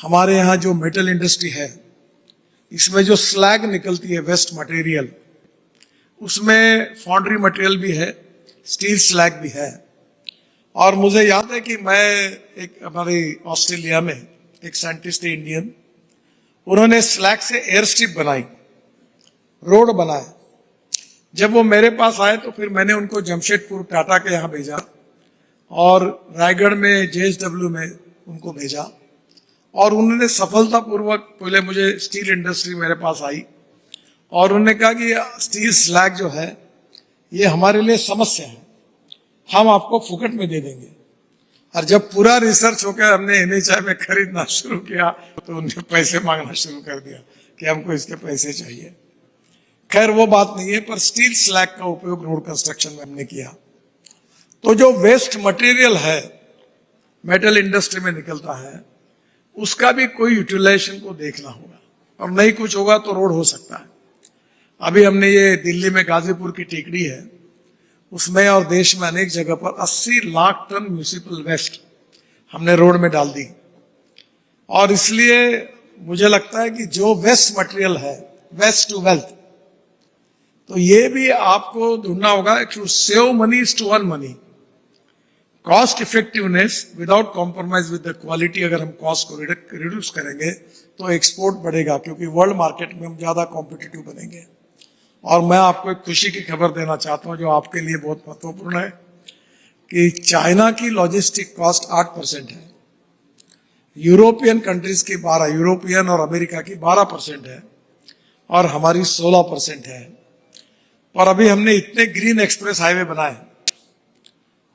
हमारे यहाँ जो मेटल इंडस्ट्री है, इसमें जो स्लैग निकलती है वेस्ट मटेरियल, उसमें फाउंड्री मटेरियल भी है, स्टील स्लैग भी है। और मुझे याद है कि मैं एक हमारे ऑस्ट्रेलिया में एक साइंटिस्ट थे इंडियन, उन्होंने स्लैग से एयर स्ट्रिप बनाई, रोड बनाया। जब वो मेरे पास आए तो फिर मैंने उनको जमशेदपुर टाटा के यहाँ भेजा और रायगढ़ में JSW में उनको भेजा, और उन्होंने सफलतापूर्वक, पहले मुझे स्टील इंडस्ट्री मेरे पास आई और उन्होंने कहा कि स्टील स्लैग जो है ये हमारे लिए समस्या है, हम आपको फुकट में दे देंगे। और जब पूरा रिसर्च होकर हमने NHI में खरीदना शुरू किया तो उन्हें पैसे मांगना शुरू कर दिया कि हमको इसके पैसे चाहिए। खैर वो बात नहीं है, पर स्टील स्लैग का उपयोग रोड कंस्ट्रक्शन में हमने किया। तो जो वेस्ट मटेरियल है मेटल इंडस्ट्री में निकलता है, उसका भी कोई यूटिलाइजेशन को देखना होगा, और नहीं कुछ होगा तो रोड हो सकता है। अभी हमने ये दिल्ली में गाजीपुर की टेकड़ी है, उसमें और देश में अनेक जगह पर 80 लाख टन म्यूनिसिपल वेस्ट हमने रोड में डाल दी। और इसलिए मुझे लगता है कि जो वेस्ट मटेरियल है, वेस्ट टू वेल्थ, तो ये भी आपको ढूंढना होगा to save money to earn money. Cost effectiveness without compromise with the quality, अगर हम कॉस्ट को रिड्यूस करेंगे तो एक्सपोर्ट बढ़ेगा, क्योंकि वर्ल्ड मार्केट में हम ज्यादा कॉम्पिटिटिव बनेंगे। और मैं आपको एक खुशी की खबर देना चाहता हूं जो आपके लिए बहुत महत्वपूर्ण है, कि चाइना की लॉजिस्टिक कॉस्ट 8% है, यूरोपियन कंट्रीज की 12, यूरोपियन और अमेरिका की 12% है, और हमारी 16% है। और अभी हमने इतने ग्रीन एक्सप्रेस हाईवे बनाए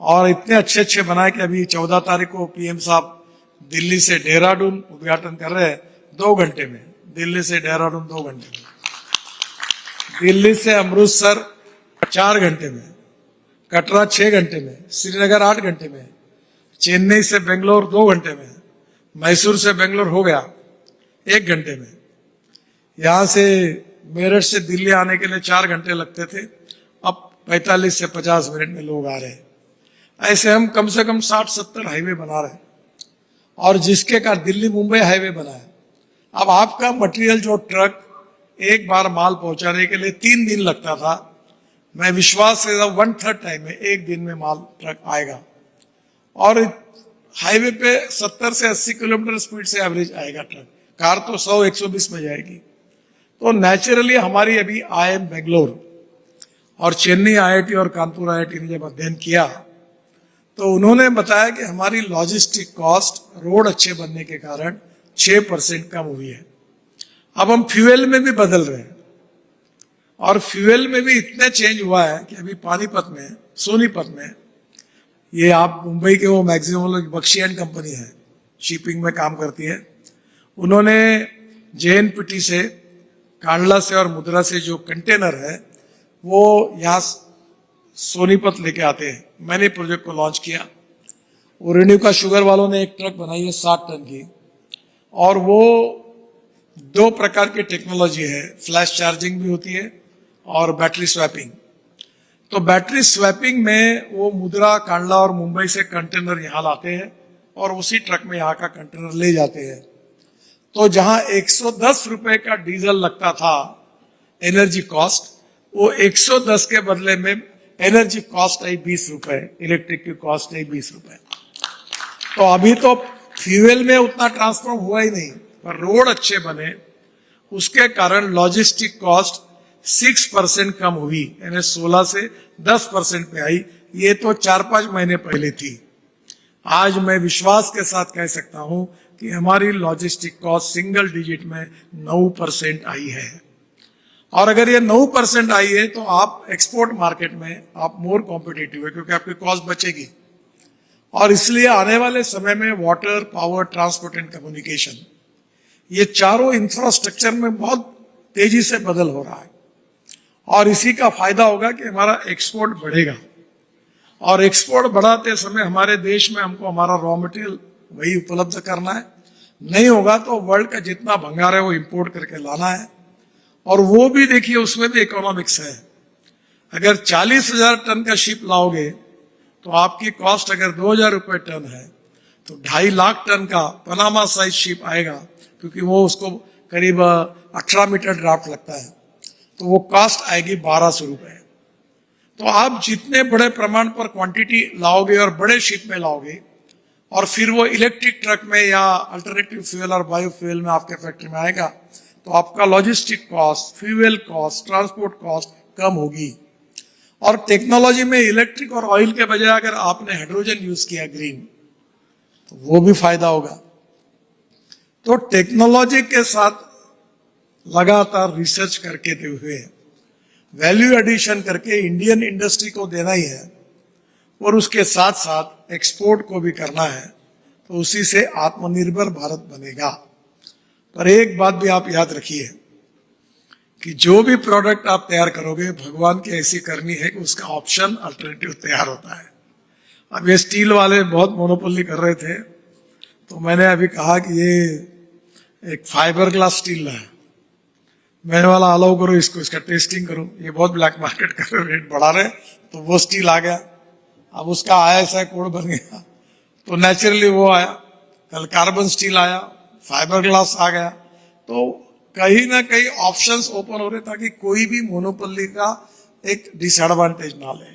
और इतने अच्छे अच्छे बनाए कि अभी 14 तारीख को PM साहब दिल्ली से देहरादून उद्घाटन कर रहे हैं 2 घंटे में। दिल्ली से देहरादून 2 घंटे में, दिल्ली से अमृतसर 4 घंटे में, कटरा 6 घंटे में, श्रीनगर 8 घंटे में, चेन्नई से बेंगलोर 2 घंटे में, मैसूर से बेंगलोर हो गया 1 घंटे में। यहां से मेरठ से दिल्ली आने के लिए 4 घंटे लगते थे, अब 45 से 50 मिनट में लोग आ रहे हैं। ऐसे हम कम से कम 60-70 हाईवे बना रहे हैं, और जिसके कारण दिल्ली मुंबई हाईवे बना है। अब आपका मटेरियल जो ट्रक एक बार माल पहुंचाने के लिए 3 दिन लगता था, मैं विश्वास से 1/3 टाइम में 1 दिन में माल ट्रक आएगा। और हाईवे पे 70 से 80 किलोमीटर स्पीड से एवरेज आएगा ट्रक, कार तो 100-120 में जाएगी। तो नेचुरली हमारी अभी IIM बेंगलोर और चेन्नई IIT और कानपुर IIT ने जब अध्ययन किया तो उन्होंने बताया कि हमारी लॉजिस्टिक कॉस्ट रोड अच्छे बनने के कारण 6% कम हुई है। अब हम फ्यूएल में भी बदल रहे हैं, और फ्यूएल में भी इतने चेंज हुआ है कि अभी पानीपत में, सोनीपत में, ये आप मुंबई के वो मैक्सिमम बख्शी एंड कंपनी है, शिपिंग में काम करती है, उन्होंने JNPT से, कांडला से और मुद्रा से जो कंटेनर है वो यहाँ सोनीपत लेके आते हैं। मैंने प्रोजेक्ट को लॉन्च किया। वो रेन्यू का शुगर वालों ने एक ट्रक बनाई है 60 टन की, और वो 2 प्रकार की टेक्नोलॉजी है, फ्लैश चार्जिंग भी होती है और बैटरी स्वैपिंग। तो बैटरी स्वैपिंग में वो मुद्रा, कांडला और मुंबई से कंटेनर यहाँ लाते हैं और उसी ट्रक में यहाँ का कंटेनर ले जाते हैं। तो जहां 110 रुपए का डीजल लगता था एनर्जी कॉस्ट, वो 110 के बदले में एनर्जी कॉस्ट आई 20 रुपए, इलेक्ट्रिक की कॉस्ट आई 20 रुपए। तो अभी तो फ्यूएल में उतना ट्रांसफॉर्म हुआ ही नहीं, पर रोड अच्छे बने उसके कारण लॉजिस्टिक कॉस्ट 6% कम हुई, यानी 16 से 10% पे आई। ये तो 4-5 महीने पहले थी। आज मैं विश्वास के साथ कह सकता हूं कि हमारी लॉजिस्टिक कॉस्ट सिंगल डिजिट में 9% आई है। और अगर ये 9% आई है तो आप एक्सपोर्ट मार्केट में आप मोर कॉम्पिटिटिव है, क्योंकि आपकी कॉस्ट बचेगी। और इसलिए आने वाले समय में water, power, transport and communication, ये चारों इंफ्रास्ट्रक्चर में बहुत तेजी से बदल हो रहा है, और इसी का फायदा होगा कि हमारा एक्सपोर्ट बढ़ेगा। और एक्सपोर्ट बढ़ाते समय हमारे देश में हमको हमारा रॉ मटेरियल वही उपलब्ध करना है, नहीं होगा तो वर्ल्ड का जितना भंगार है वो इंपोर्ट करके लाना है। और वो भी देखिए, उसमें भी इकोनॉमिक्स है। अगर 40,000 टन का शिप लाओगे तो आपकी कॉस्ट अगर 2,000 रुपए टन है, तो 2.5 लाख टन का पनामा साइज शिप आएगा, क्योंकि वो उसको करीब 18 मीटर ड्राफ्ट लगता है, तो वो कॉस्ट आएगी 1200 रुपए। तो आप जितने बड़े प्रमाण पर क्वांटिटी लाओगे और बड़े शिप में लाओगे, और फिर वो इलेक्ट्रिक ट्रक में या अल्टरनेटिव फ्यूल और बायोफ्यूल में आपके फैक्ट्री में आएगा, तो आपका logistic cost, fuel cost, transport cost कम होगी। और टेक्नोलॉजी में इलेक्ट्रिक और ऑयल के बजाय अगर आपने हाइड्रोजन यूज किया ग्रीन, तो वो भी फायदा होगा। तो टेक्नोलॉजी के साथ लगातार रिसर्च करके हुए वैल्यू एडिशन करके इंडियन इंडस्ट्री को देना ही है, और उसके साथ साथ एक्सपोर्ट को भी करना है, तो उसी से आत्मनिर्भर भारत बनेगा। पर एक बात भी आप याद रखिए कि जो भी प्रोडक्ट आप तैयार करोगे, भगवान की ऐसी करनी है कि उसका ऑप्शन अल्टरनेटिव तैयार होता है। अब ये स्टील वाले बहुत मोनोपोली कर रहे थे, तो मैंने अभी कहा कि ये एक फाइबर ग्लास स्टील है, मैंने वाला अलाउ करो इसको, इसका टेस्टिंग करो। ये बहुत ब्लैक मार्केट कर रहे, रेट बढ़ा रहे, तो वो स्टील आ गया। अब उसका ISI कोड बन गया, तो नेचुरली वो आया। कल कार्बन स्टील आया, फाइबर ग्लास आ गया। तो कहीं ना कहीं ऑप्शंस ओपन हो रहे ताकि कोई भी मोनोपोली का एक डिसएडवांटेज ना ले।